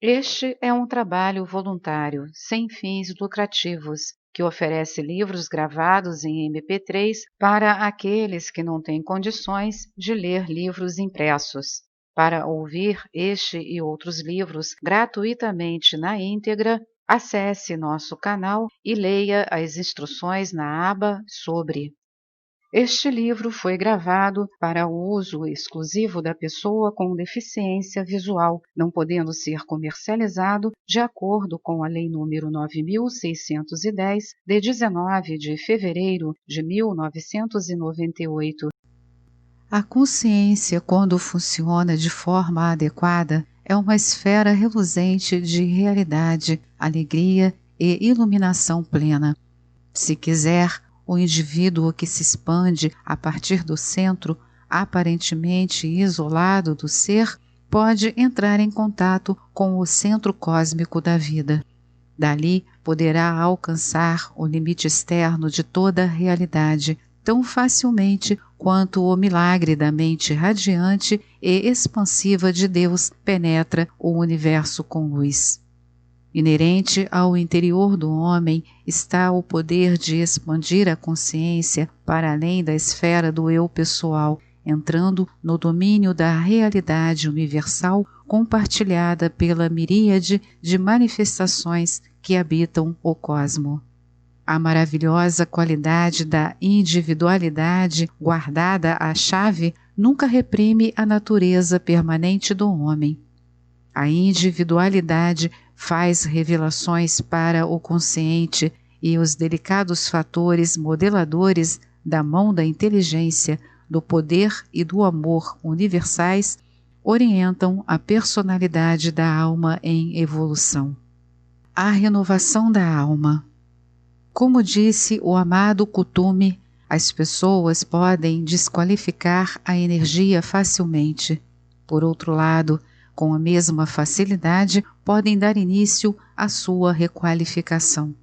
Este é um trabalho voluntário, sem fins lucrativos, que oferece livros gravados em MP3 para aqueles que não têm condições de ler livros impressos. Para ouvir este e outros livros gratuitamente na íntegra, acesse nosso canal e leia as instruções na aba Sobre. Este livro foi gravado para o uso exclusivo da pessoa com deficiência visual, não podendo ser comercializado de acordo com a Lei nº 9.610, de 19 de fevereiro de 1998. A consciência, quando funciona de forma adequada, é uma esfera reluzente de realidade, alegria e iluminação plena. Se quiser, o indivíduo que se expande a partir do centro, aparentemente isolado do ser, pode entrar em contato com o centro cósmico da vida. Dali poderá alcançar o limite externo de toda a realidade, tão facilmente quanto o milagre da mente radiante e expansiva de Deus penetra o universo com luz. Inerente ao interior do homem está o poder de expandir a consciência para além da esfera do eu pessoal, entrando no domínio da realidade universal compartilhada pela miríade de manifestações que habitam o cosmo. A maravilhosa qualidade da individualidade guardada à chave nunca reprime a natureza permanente do homem. A individualidade faz revelações para o consciente e os delicados fatores modeladores da mão da inteligência, do poder e do amor universais orientam a personalidade da alma em evolução. A renovação da alma. Como disse o amado Kuthumi, as pessoas podem desqualificar a energia facilmente. Por outro lado, com a mesma facilidade, podem dar início à sua requalificação.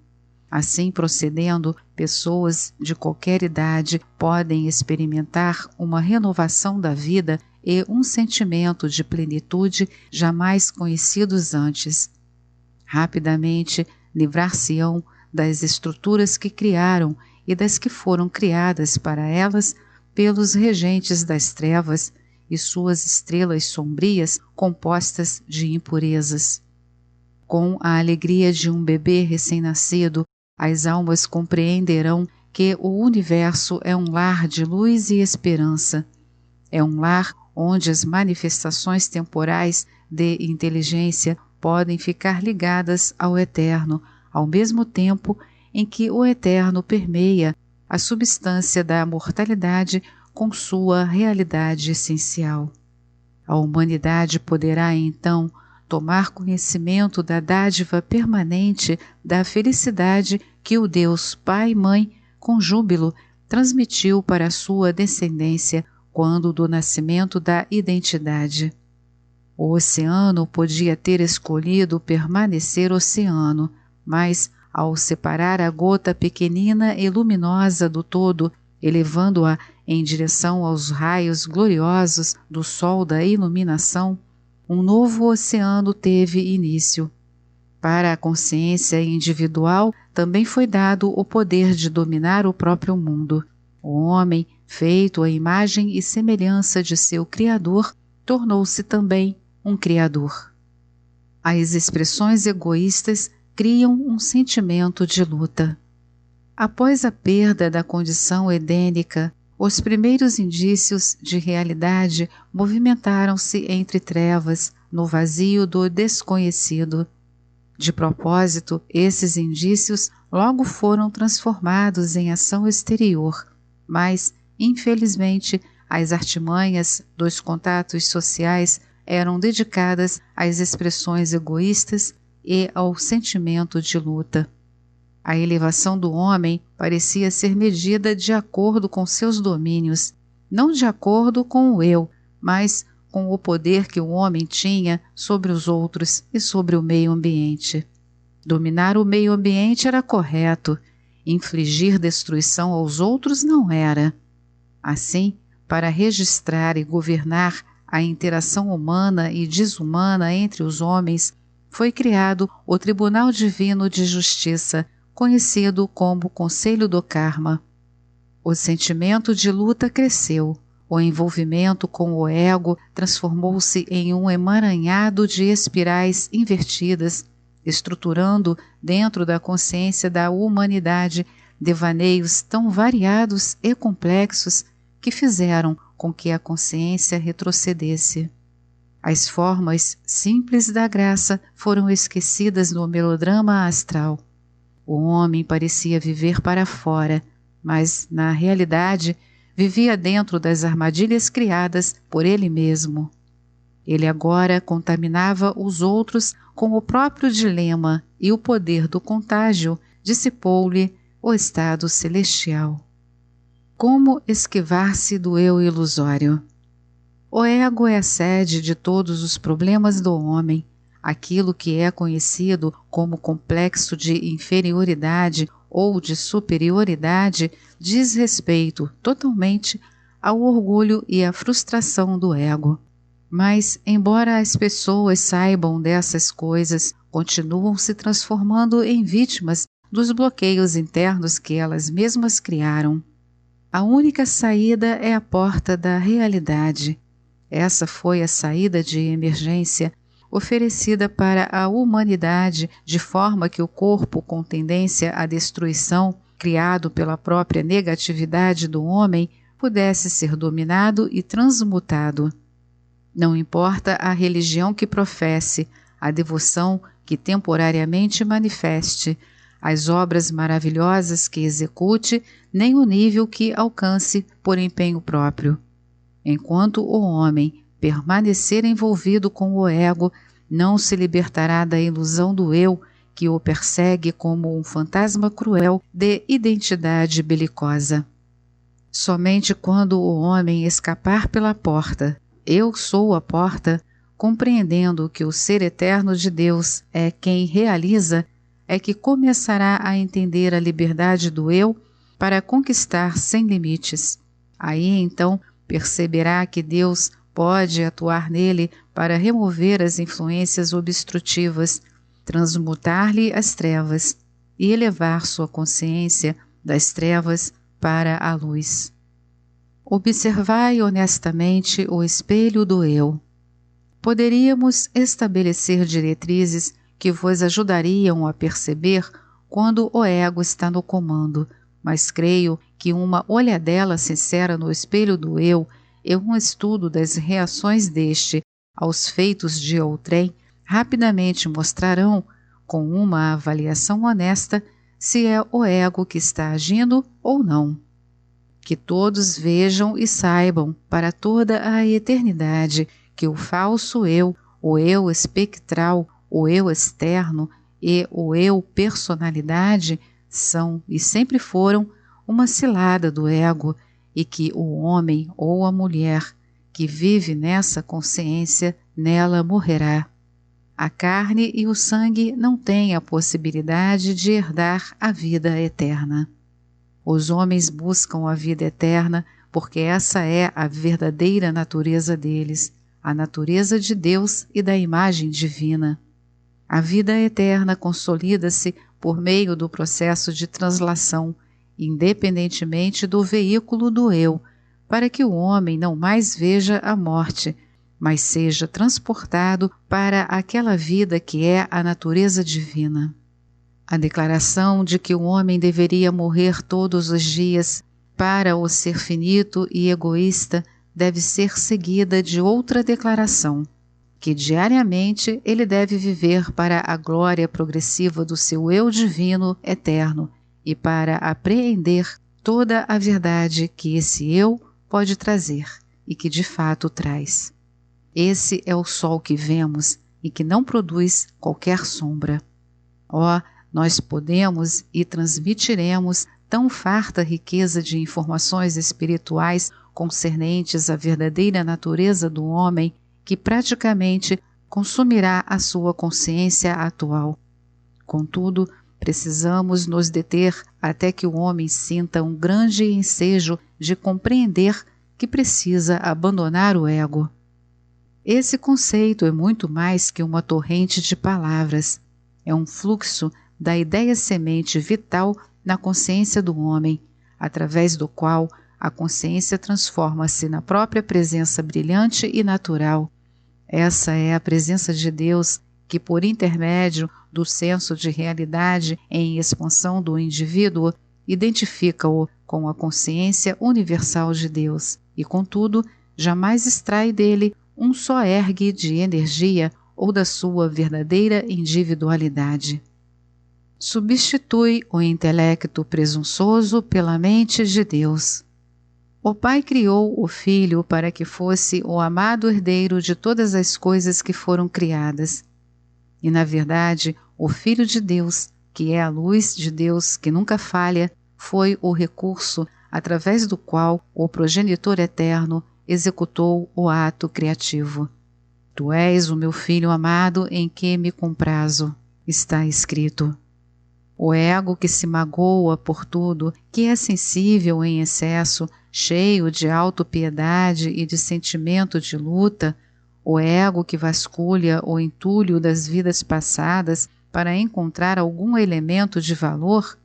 Assim procedendo, pessoas de qualquer idade podem experimentar uma renovação da vida e um sentimento de plenitude jamais conhecidos antes. Rapidamente livrar-se-ão das estruturas que criaram e das que foram criadas para elas pelos regentes das trevas e suas estrelas sombrias compostas de impurezas. Com a alegria de um bebê recém-nascido, as almas compreenderão que o universo é um lar de luz e esperança. É um lar onde as manifestações temporais de inteligência podem ficar ligadas ao eterno, ao mesmo tempo em que o eterno permeia a substância da mortalidade com sua realidade essencial. A humanidade poderá, então, tomar conhecimento da dádiva permanente da felicidade que o Deus Pai e Mãe, com júbilo, transmitiu para a sua descendência quando do nascimento da identidade. O oceano podia ter escolhido permanecer oceano, mas, ao separar a gota pequenina e luminosa do todo, elevando-a em direção aos raios gloriosos do sol da iluminação, um novo oceano teve início. Para a consciência individual também foi dado o poder de dominar o próprio mundo. O homem, feito à imagem e semelhança de seu Criador, tornou-se também um Criador. As expressões egoístas criam um sentimento de luta. Após a perda da condição edênica, os primeiros indícios de realidade movimentaram-se entre trevas, no vazio do desconhecido. De propósito, esses indícios logo foram transformados em ação exterior, mas, infelizmente, as artimanhas dos contatos sociais eram dedicadas às expressões egoístas e ao sentimento de luta. A elevação do homem parecia ser medida de acordo com seus domínios, não de acordo com o eu, mas com o poder que o homem tinha sobre os outros e sobre o meio ambiente. Dominar o meio ambiente era correto, infligir destruição aos outros não era. Assim, para registrar e governar a interação humana e desumana entre os homens, foi criado o Tribunal Divino de Justiça, conhecido como Conselho do Karma. O sentimento de luta cresceu. O envolvimento com o ego transformou-se em um emaranhado de espirais invertidas, estruturando dentro da consciência da humanidade devaneios tão variados e complexos que fizeram com que a consciência retrocedesse. As formas simples da graça foram esquecidas no melodrama astral. O homem parecia viver para fora, mas, na realidade, vivia dentro das armadilhas criadas por ele mesmo. Ele agora contaminava os outros com o próprio dilema e o poder do contágio dissipou-lhe o estado celestial. Como esquivar-se do eu ilusório? O ego é a sede de todos os problemas do homem. Aquilo que é conhecido como complexo de inferioridade ou de superioridade diz respeito totalmente ao orgulho e à frustração do ego. Mas, embora as pessoas saibam dessas coisas, continuam se transformando em vítimas dos bloqueios internos que elas mesmas criaram. A única saída é a porta da realidade. Essa foi a saída de emergência oferecida para a humanidade, de forma que o corpo com tendência à destruição, criado pela própria negatividade do homem, pudesse ser dominado e transmutado. Não importa a religião que professe, a devoção que temporariamente manifeste, as obras maravilhosas que execute, nem o nível que alcance por empenho próprio. Enquanto o homem permanecer envolvido com o ego, não se libertará da ilusão do eu que o persegue como um fantasma cruel de identidade belicosa. Somente quando o homem escapar pela porta, eu sou a porta, compreendendo que o ser eterno de Deus é quem realiza, é que começará a entender a liberdade do eu para conquistar sem limites. Aí então perceberá que Deus pode atuar nele para remover as influências obstrutivas, transmutar-lhe as trevas e elevar sua consciência das trevas para a luz. Observai honestamente o espelho do eu. Poderíamos estabelecer diretrizes que vos ajudariam a perceber quando o ego está no comando, mas creio que uma olhadela sincera no espelho do eu e um estudo das reações deste aos feitos de outrem rapidamente mostrarão, com uma avaliação honesta, se é o ego que está agindo ou não. Que todos vejam e saibam para toda a eternidade que o falso eu, o eu espectral, o eu externo e o eu personalidade são e sempre foram uma cilada do ego e que o homem ou a mulher que vive nessa consciência nela morrerá. A carne e o sangue não têm a possibilidade de herdar a vida eterna. Os homens buscam a vida eterna porque essa é a verdadeira natureza deles, a natureza de Deus e da imagem divina. A vida eterna consolida-se por meio do processo de translação, independentemente do veículo do eu, para que o homem não mais veja a morte, mas seja transportado para aquela vida que é a natureza divina. A declaração de que o homem deveria morrer todos os dias para o ser finito e egoísta deve ser seguida de outra declaração, que diariamente ele deve viver para a glória progressiva do seu eu divino eterno e para apreender toda a verdade que esse eu pode trazer e que de fato traz. Esse é o sol que vemos e que não produz qualquer sombra. Ó, nós podemos e transmitiremos tão farta riqueza de informações espirituais concernentes à verdadeira natureza do homem que praticamente consumirá a sua consciência atual. Contudo, precisamos nos deter até que o homem sinta um grande ensejo de compreender que precisa abandonar o ego. Esse conceito é muito mais que uma torrente de palavras. É um fluxo da ideia semente vital na consciência do homem, através do qual a consciência transforma-se na própria presença brilhante e natural. Essa é a presença de Deus que, por intermédio do senso de realidade em expansão do indivíduo, identifica-o com a consciência universal de Deus e, contudo, jamais extrai dele um só ergue de energia ou da sua verdadeira individualidade. Substitui o intelecto presunçoso pela mente de Deus. O Pai criou o Filho para que fosse o amado herdeiro de todas as coisas que foram criadas. E, na verdade, o Filho de Deus, que é a luz de Deus que nunca falha, foi o recurso através do qual o progenitor eterno executou o ato criativo. Tu és o meu Filho amado em que me comprazo, está escrito. O ego que se magoa por tudo, que é sensível em excesso, cheio de autopiedade e de sentimento de luta, o ego que vasculha o entulho das vidas passadas para encontrar algum elemento de valor,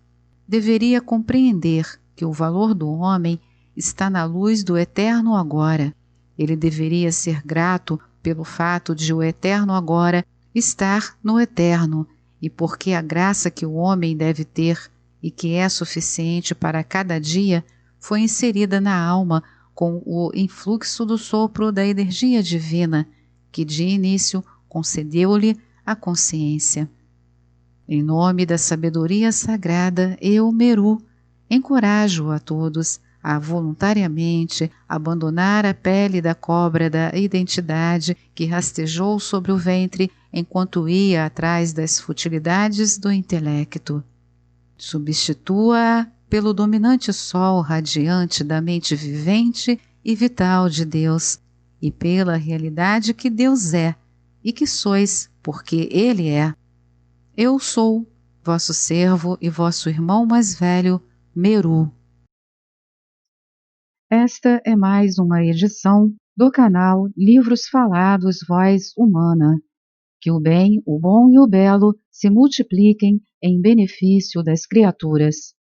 deveria compreender que o valor do homem está na luz do eterno agora. Ele deveria ser grato pelo fato de o eterno agora estar no eterno, e porque a graça que o homem deve ter e que é suficiente para cada dia foi inserida na alma com o influxo do sopro da energia divina, que de início concedeu-lhe a consciência. Em nome da sabedoria sagrada, eu, Meru, encorajo a todos a voluntariamente abandonar a pele da cobra da identidade que rastejou sobre o ventre enquanto ia atrás das futilidades do intelecto. Substitua-a pelo dominante sol radiante da mente vivente e vital de Deus e pela realidade que Deus é e que sois, porque Ele é. Eu sou vosso servo e vosso irmão mais velho, Meru. Esta é mais uma edição do canal Livros Falados Voz Humana. Que o bem, o bom e o belo se multipliquem em benefício das criaturas.